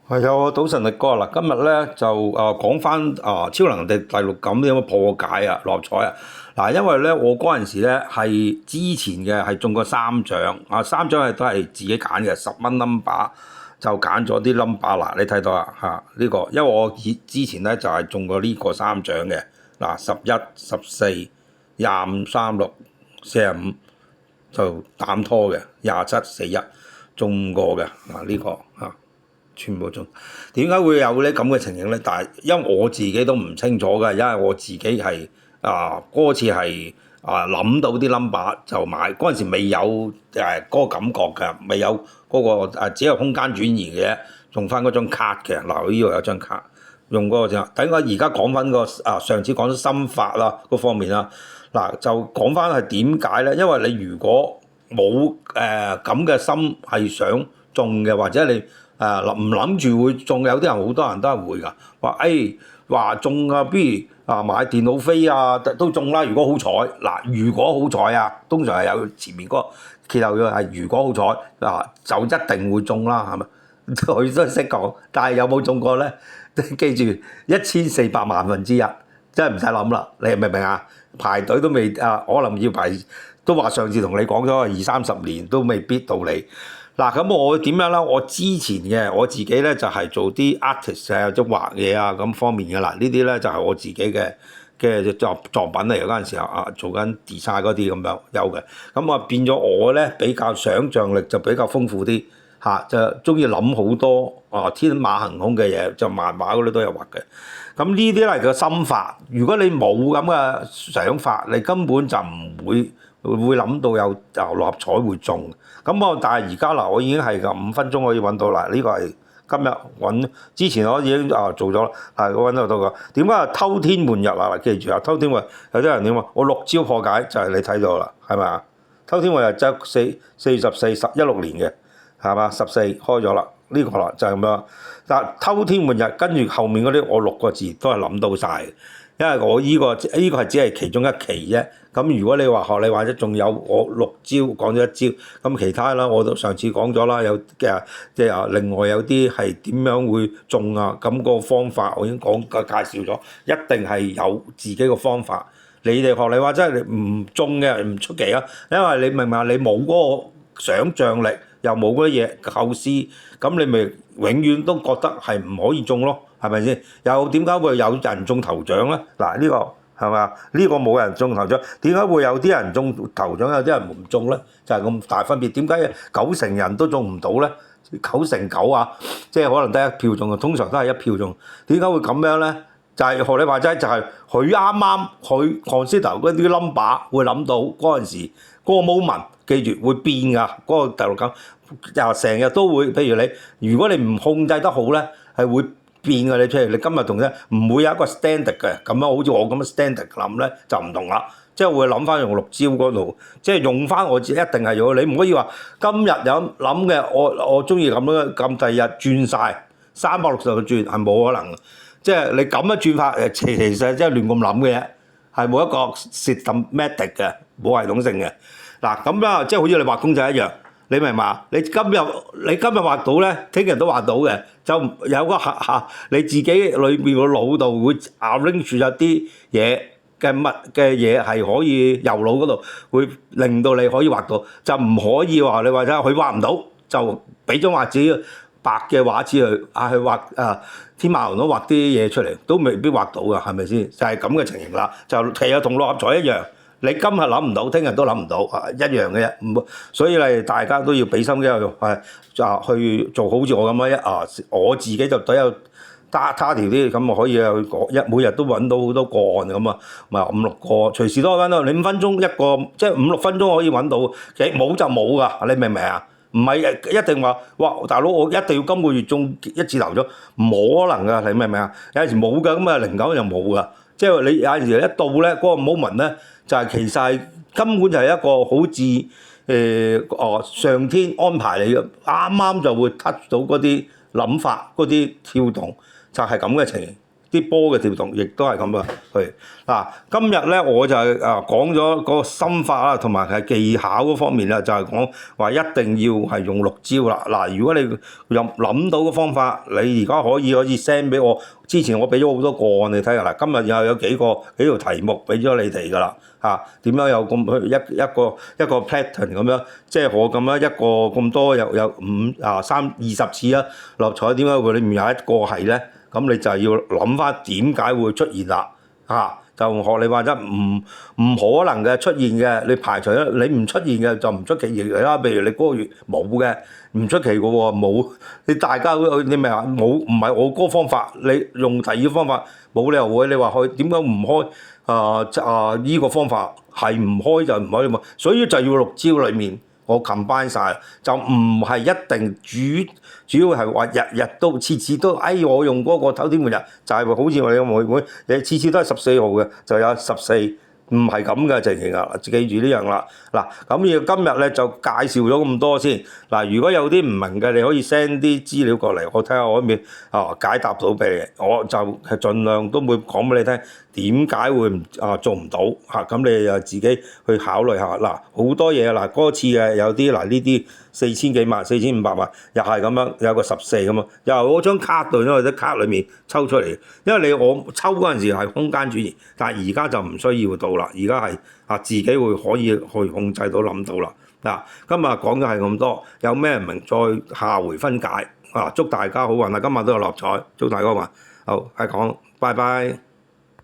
係啊，賭神力哥嗱，今日咧就講翻超能力第六感點樣破解啊六合彩啊嗱，因為咧我嗰陣時咧係之前嘅係中過三獎啊，三獎係都係自己揀嘅10蚊 number 就揀咗啲 number 嗱，你睇到啊嚇呢個，因為我之前咧就係中過呢個三獎嘅嗱11、14、25、36、45就膽拖嘅27、41中過嘅嗱呢個嚇。全部中，點解會有呢咁嘅情形咧？但係因為我自己都唔清楚嘅，因為我自己係嗰次係諗到啲 number 就買，嗰陣時未有嗰個感覺嘅，未有嗰個只有空間轉移嘅，用翻嗰張卡嘅。嗱，呢度有張卡，用嗰個就等我而家講翻個上次講咗心法啦嗰方面啦。嗱，就講翻係點解咧？因為你如果冇咁嘅心係想中嘅，或者你唔諗住會中，有啲人好多人都係會㗎，話中啊，不如買電腦飛啊都中啦。如果好彩嗱，如果好彩啊，通常係有前面嗰個揭頭嘅係如果好彩就一定會中啦，係咪？佢都識講，但係有冇中過咧？記住1400萬分之一，真係唔使諗啦。你明唔明啊？排隊都未可能要排，都話上次同你講咗20-30年都未必到你。嗱，咁我點樣啦？我之前嘅我自己咧就係做啲 artist 啊，即係畫嘢啊咁方面嘅啦。呢啲咧就係我自己嘅作品嚟嘅，嗰陣時候做緊 design 嗰啲咁樣有嘅。咁變咗我咧比較想像力就比較豐富啲就中意諗好多天馬行空嘅嘢，就漫畫嗰啲都有畫嘅。咁呢啲咧係個心法。如果你冇咁嘅想法，你根本就唔會諗到有六合彩會中。咁但係而家嗱，我已經係5分鐘可以揾到啦。呢個係今日揾，之前我已經做咗啦。我揾到個點解偷天換日啊？記住偷天換日有啲人點啊？我6招破解就係你睇到啦，係咪啊？偷天換日就4月14、16年嘅係嘛？14開咗啦，呢個啦就係咁樣。但偷天換日跟住後面嗰啲我6個字都係諗到晒。因為我呢個係只係其中一期啫。咁如果你話學你或者仲有我6招講咗1招，咁其他啦我都上次講咗啦，有嘅即係另外有啲係點樣會中啊？咁個方法我已經介紹咗，一定係有自己個方法。你哋學你話真係唔中嘅唔出奇啊，因為你明唔明啊？你冇嗰個想像力，又冇嗰啲嘢構思，咁你咪永遠都覺得係唔可以中咯。係咪先？又點解會有人中頭獎咧？嗱，呢個係嘛？呢個冇人中頭獎，點解會有啲人中頭獎，有啲人唔中咧？就係咁大分別。點解90%人都中唔到咧？9%啊，即係可能得1票中，通常都係1票中。點解會咁樣咧？就係學你話齋，就係佢啱啱佢 consider 嗰啲 number 會諗到嗰陣時嗰個 moment，記住會變㗎。嗰個第六感又成日都會，譬如你，如果你唔控制得好咧，係會變嘅。你譬如你今日同咧唔會有一個 standard 嘅，咁樣好似我咁嘅 standard 諗咧就唔同啦，即係會諗翻用6招嗰度，即係用翻我自己一定係用。你唔可以話今日有諗嘅，我中意咁樣咁，第二日轉晒360度轉係冇可能。即係你咁樣轉法其實即係亂咁諗嘅啫，係冇一個 systematic 嘅，冇系統性嘅。嗱咁啦，即係好似你畫公仔一樣。你明嘛？你今日畫到咧，聽日都畫到嘅，就有個你自己裏面個腦度會 arrange 住一啲嘢嘅嘢係可以右腦嗰度會令到你可以畫到，就唔可以話你話齋佢畫唔到就俾張畫紙白嘅畫紙去畫天馬行空畫啲嘢出嚟，都未必畫到㗎，係咪先？就係咁嘅情形啦。就其實同六合彩一樣。你今日諗唔到，聽日都諗唔到，一樣嘅啫。所以你大家都要俾心機去做好似我咁樣我自己就都有他條啲咁可以每日都揾到好多個案咁啊，咪5-6個，隨時都揾到。你5分鐘一個，即係5-6分鐘可以揾到，其實冇就冇㗎，你明唔明啊？唔係一定話哇，大佬我一定要今個月中1次頭獎，冇可能㗎，你明唔明啊？有陣時冇㗎，咁靈感就冇㗎。即係你有陣時一到咧嗰個 moment 咧，就係其實係根本就係一個好似上天安排你嘅，啱啱就會 touch 到嗰啲諗法、嗰啲跳動，就係咁嘅情形。啲波嘅跳動亦都係咁啊。去嗱，今日咧我就係講咗個心法啦，同埋係技巧嗰方面啦，就係講話一定要係用6招啦。嗱，如果你諗到嘅方法，你而家可以 send 俾我。之前我俾咗好多個案你睇下嗱，今日又有幾條題目俾咗你哋㗎啦嚇，點樣有咁一個 pattern 咁樣，即係我咁樣一個咁多有20次啊，六合彩點解會裡面有一個係咧？咁你就係要諗翻點解會出現啦嚇。就學你話齋唔可能嘅出現嘅，你排除咗你唔出現嘅就唔出奇嚟啦。譬如你嗰個月冇嘅，唔出奇嘅喎，冇你大家你咪話冇，唔係我嗰個方法，你用第二個方法冇理由會。你話去點解唔開依個方法係唔開就唔可以嘛？所以就要6招裡面我 combine 晒，就唔係一定主要係話日日都次次都，我用嗰個頭天換日就係好似我哋個會，你次次都係14號嘅，就有14，唔係咁嘅情形啊！記住呢樣啦。嗱，咁要今日咧就介紹咗咁多先。嗱，如果有啲唔明嘅，你可以 send 啲資料過嚟，我睇下我嗰邊解答到俾你。我就係盡量都會講俾你聽，點解會做唔到嚇？咁你又自己去考慮下。嗱，好多嘢嗱，嗰次嘅有啲嗱呢啲4000幾萬、4500萬，又係咁樣有個14咁啊，又係我張卡度，因為啲卡裡面抽出嚟，因為我抽嗰陣時係空間轉移，但係而家就唔需要到啦，而家係自己會可以去控制到諗到啦。嗱，今日講嘅係咁多，有咩唔明再下回分解。祝大家好運啊！今日都有六合彩，祝大家好運。好，係講，拜拜。